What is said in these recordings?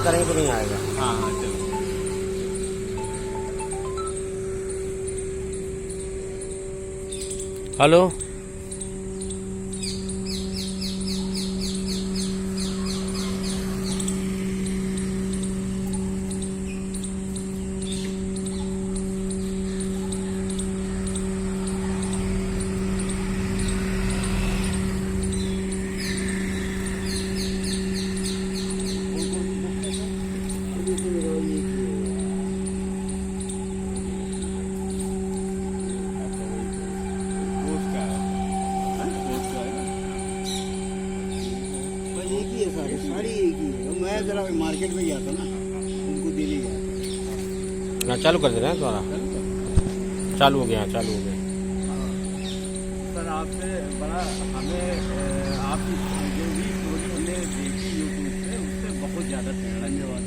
करेंगे तो नहीं आएगा। हाँ हाँ चलो। हेलो, सारी एक ही है। मैं जरा मार्केट में गया था ना, उनको दिल्ली गया। ना चालू कर दे रहे हैं तुम्हारा, चालू हो गया, चालू हो गया। सर आपसे बड़ा हमें आपकी जो भी स्टोरी हमने देखी यूट्यूब पे उससे बहुत ज़्यादा धन्यवाद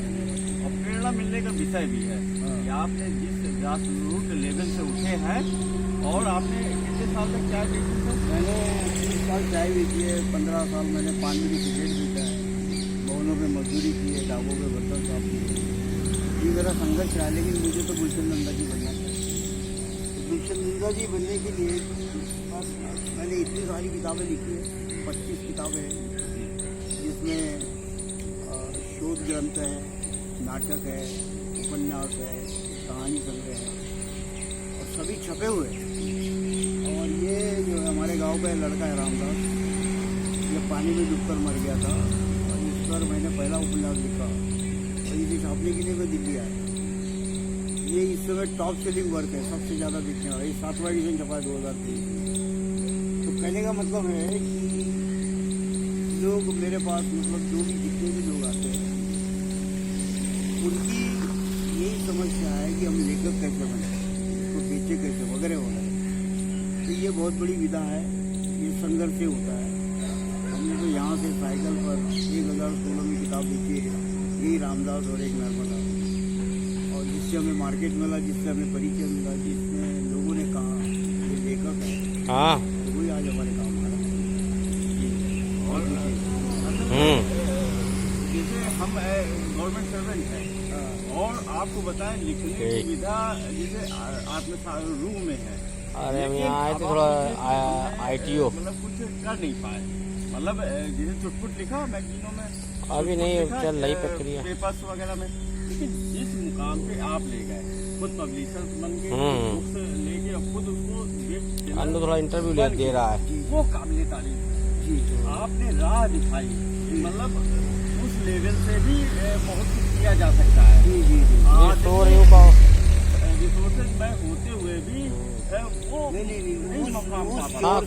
और प्रेरणा मिलने का विषय भी है कि आपने जिस ग्रास रूट लेवल से उठे हैं। और आपने कितने साल तक चाय बेची सर? मैंने 30 साल चाय बेची है, 15 साल मैंने पान बीड़ी सिगरेट पीता है, भवनों पे मजदूरी की है, ढाबों पे बर्तन साफ किए। ये मेरा संघर्ष रहा, लेकिन मुझे तो गुलशन नंदा जी बनना था। गुलशन नंदा जी बनने के लिए बस मैंने इतनी सारी किताबें लिखी है, 25 किताबें हैं, जिसमें शोध ग्रंथ है, नाटक है, उपन्यास है, कहानी संग्रह है और सभी छपे हुए हैं। और ये जो है हमारे गांव का लड़का है रामदास, ये पानी में डूबकर मर गया था और इस पर मैंने पहला उपन्यास लिखा और इसे छापने के लिए मैं दिल्ली आया। ये इस समय टॉप सेलिंग वर्क है, सबसे ज़्यादा बिकने वाला। ये 7वां एडिशन छपा है 2023। तो कहने का मतलब है कि लोग मेरे पास, मतलब जो भी जितने भी लोग आते हैं, उनकी यही समस्या है कि हम लेखक कैसे बने, इसको बेचे कैसे, वगैरह वगैरह। तो ये बहुत बड़ी विधा है, ये संघर्ष से होता है। हमने तो यहाँ से साइकिल पर 1016 में किताब लिखी है, यही रामदास और एक नर्मदा, और जिससे हमें मार्केट मिला, जिससे हमें परिचय मिला, जिसमें लोगों ने कहा ये लेखक है, हाँ, तो वही आज हमारे काम आ रहा है। और जैसे हम गवर्नमेंट सर्वेंट हैं और आपको बताएं लिखने की सुविधा जैसे आपने रूम में है। अरे हम यहाँ आए थे थोड़ा ITO, मतलब कुछ कर नहीं पाए, मतलब जैसे चुटपुट लिखा मैगजीनों में, अभी नहीं चल रही प्रक्रिया, पेपर्स वगैरह में। लेकिन जिस मुकाम पे आप ले गए, खुद पब्लिशर बन के बुक्स लेके और खुद उसको अंदर थोड़ा इंटरव्यू दे रहा है, वो काबिल तारीफ। आपने राह दिखाई, मतलब उस लेवल से भी बहुत कुछ किया जा सकता है। जी जी जी। रिसोर्सेज में होते हुए भी वो नहीं मकाम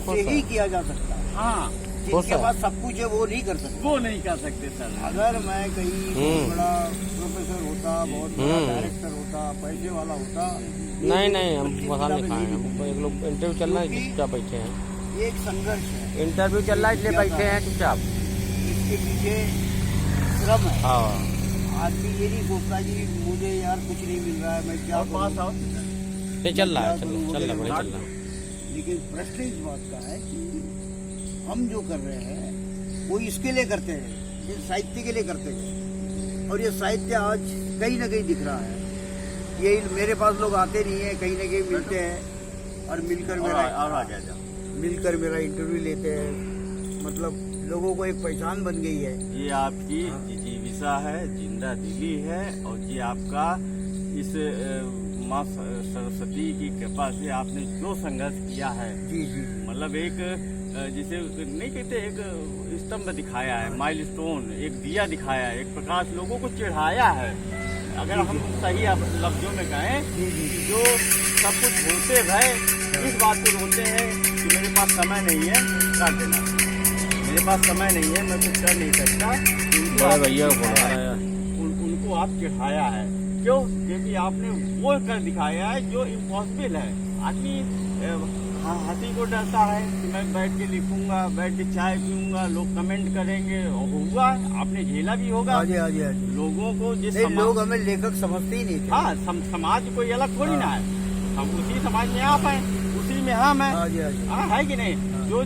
से ही किया जा सकता है। हाँ, जिसके पास सब कुछ है वो नहीं कर सकता। वो नहीं कर सकते सर। अगर मैं कहीं बड़ा प्रोफेसर होता, बहुत बड़ा डायरेक्टर होता, पैसे वाला होता, नहीं हम मसाला नहीं खाए, हमको एक लोग इंटरव्यू चल रहा है, चुपचाप बैठे हैं। ये एक संघर्ष है, इंटरव्यू चल रहा है इसलिए बैठे हैं चुपचाप। इसके पीछे श्रम है। हाँ, आदमी ये नहीं सोचता कि मुझे यार कुछ नहीं मिल रहा है, मैं क्या पास आओ। नहीं चल रहा है, चल रहा बढ़िया चल रहा है। लेकिन प्रश्न इस बात का है कि हम जो कर रहे हैं वो इसके लिए करते हैं, ये साहित्य के लिए करते हैं। और ये साहित्य आज कहीं ना कहीं दिख रहा है। ये मेरे पास लोग आते नहीं है, कहीं ना कहीं मिलते हैं और मिलकर मेरा इंटरव्यू लेते हैं। मतलब लोगों को एक पहचान बन गई है। ये आपकी जीविका है, जिंदा दिली है, और ये आपका इस माँ सरस्वती की कृपा से आपने जो संघर्ष किया है, जी जी, मतलब एक जिसे नहीं कहते, एक स्तंभ दिखाया है, माइलस्टोन, एक दिया दिखाया है, एक प्रकाश लोगों को चढ़ाया है। अगर हम सही लफ्जों में कहें, जो सब कुछ होते भय इस बात को रोते हैं कि मेरे पास समय नहीं है, कर देना, मेरे पास समय नहीं है, मैं कुछ कर नहीं सकता, उनको आप चढ़ाया है। क्यों? क्योंकि आपने वो कर दिखाया है जो इम्पॉसिबल है। आदमी हाथी को डरता है कि मैं बैठ के लिखूंगा, बैठ के चाय पीऊंगा, लोग कमेंट करेंगे, और हुआ आपने झेला भी होगा। हाँ जी। लोगों को जिस लोग हमें लेखक समझते ही नहीं थे। हाँ, समाज कोई अलग थोड़ी ना है, हम उसी समाज में आप हैं, उसी में हम हैं। हाँ जी। हाँ, है कि नहीं? जो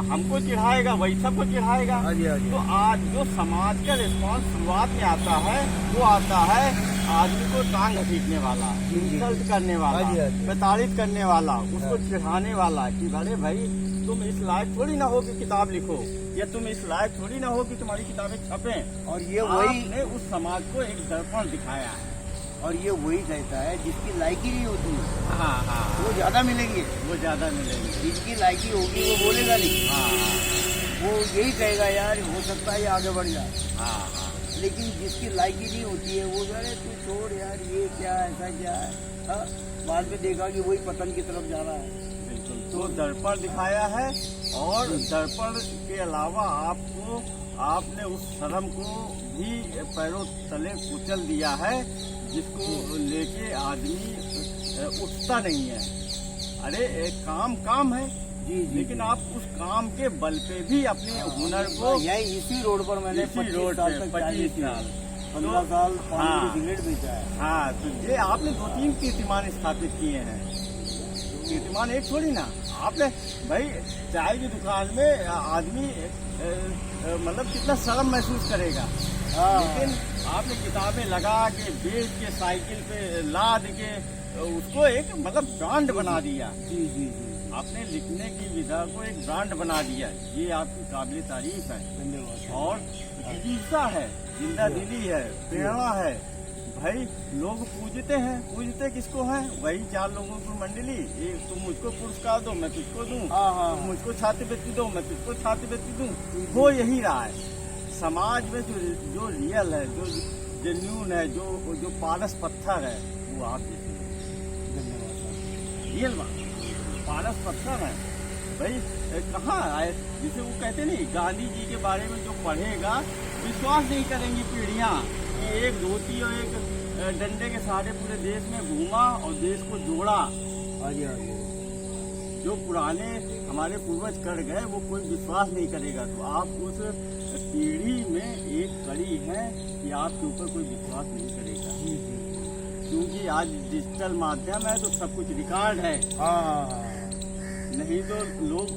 हमको चिढ़ाएगा वही सबको चिढ़ाएगा। हाँ जी, हाँ जी। तो आज जो समाज का रिस्पॉन्स शुरुआत में आता है वो आता है आदमी को टांग घसीटने वाला, इंसल्ट करने वाला, हाँ जी, हाँ जी। प्रताड़ित करने वाला, उसको चिढ़ाने वाला कि अरे भाई तुम इस लायक थोड़ी ना हो कि किताब लिखो, या तुम इस लायक थोड़ी ना हो कि तुम्हारी किताबें छपें। और ये वही आपने उस समाज को एक दर्पण दिखाया है। और ये वही कहता है जिसकी लायकी नहीं होती हाँ हाँ, वो ज्यादा मिलेंगे, वो ज्यादा मिलेंगे। जिसकी लायकी होगी वो बोलेगा नहीं, हाँ वो यही कहेगा यार हो सकता है ये आगे बढ़ जाए। हाँ हाँ, लेकिन जिसकी लायकी नहीं होती है वो अरे तू छोड़ यार ये क्या ऐसा क्या है, हाँ? बाद में देखा कि वही पतन की तरफ जा रहा है। बिल्कुल। तो दर्पण दिखाया है, और दर्पण के अलावा आपने उस शर्म को भी पैरों तले कुचल दिया है, जिसको लेके आदमी उठता नहीं है। अरे एक काम है जी जी, लेकिन आप उस काम के बल पे भी अपने हुनर को यही इसी रोड पर मैंने इसी 25 रोड साल पे तक 25 की। साल 15 साल हाँ। पान की सिगरेट बेचा है। हाँ, तो ये आपने 2-3 कीर्तिमान स्थापित किए हैं। कीर्तिमान एक थोड़ी ना, आपने भाई चाय की दुकान में आदमी मतलब कितना शर्म महसूस करेगा, हाँ। लेकिन आपने किताबें लगा के बेच के साइकिल पे लाद के उसको एक मतलब ब्रांड बना दिया। जी जी जी, आपने लिखने की विधा को एक ब्रांड बना दिया, ये आपकी काबिल तारीफ है। धन्यवाद। और जिज्ञासा है, जिंदा दिली है, प्रेरणा है। भाई लोग पूजते किसको हैं? वही 4 लोगों की मंडली। एक तुम मुझको पुरस्कार दो मैं तुझको दूं, हाँ हाँ, तुम मुझको छात्रवृत्ति दो मैं तुझको छात्रवृत्ति दूं। हो यही रहा है समाज में। जो रियल है, जो जेन्यून है, जो पारस पत्थर है, वो आप जैसे धन्यवाद। रियल बात पारस पत्थर है भाई। कहाँ आए जिसे वो कहते नहीं, गांधी जी के बारे में जो पढ़ेगा विश्वास नहीं करेंगी पीढ़ियां कि एक धोती और एक डंडे के सहारे पूरे देश में घूमा और देश को जोड़ा। हाँ जी, हाँ जी। जो पुराने हमारे पूर्वज कर गए वो कोई विश्वास नहीं करेगा। तो आप उस पीढ़ी में एक कड़ी है कि आपके ऊपर कोई विश्वास नहीं करेगा, क्योंकि आज डिजिटल माध्यम है तो सब कुछ रिकॉर्ड है। हाँ हाँ हाँ, नहीं तो लोग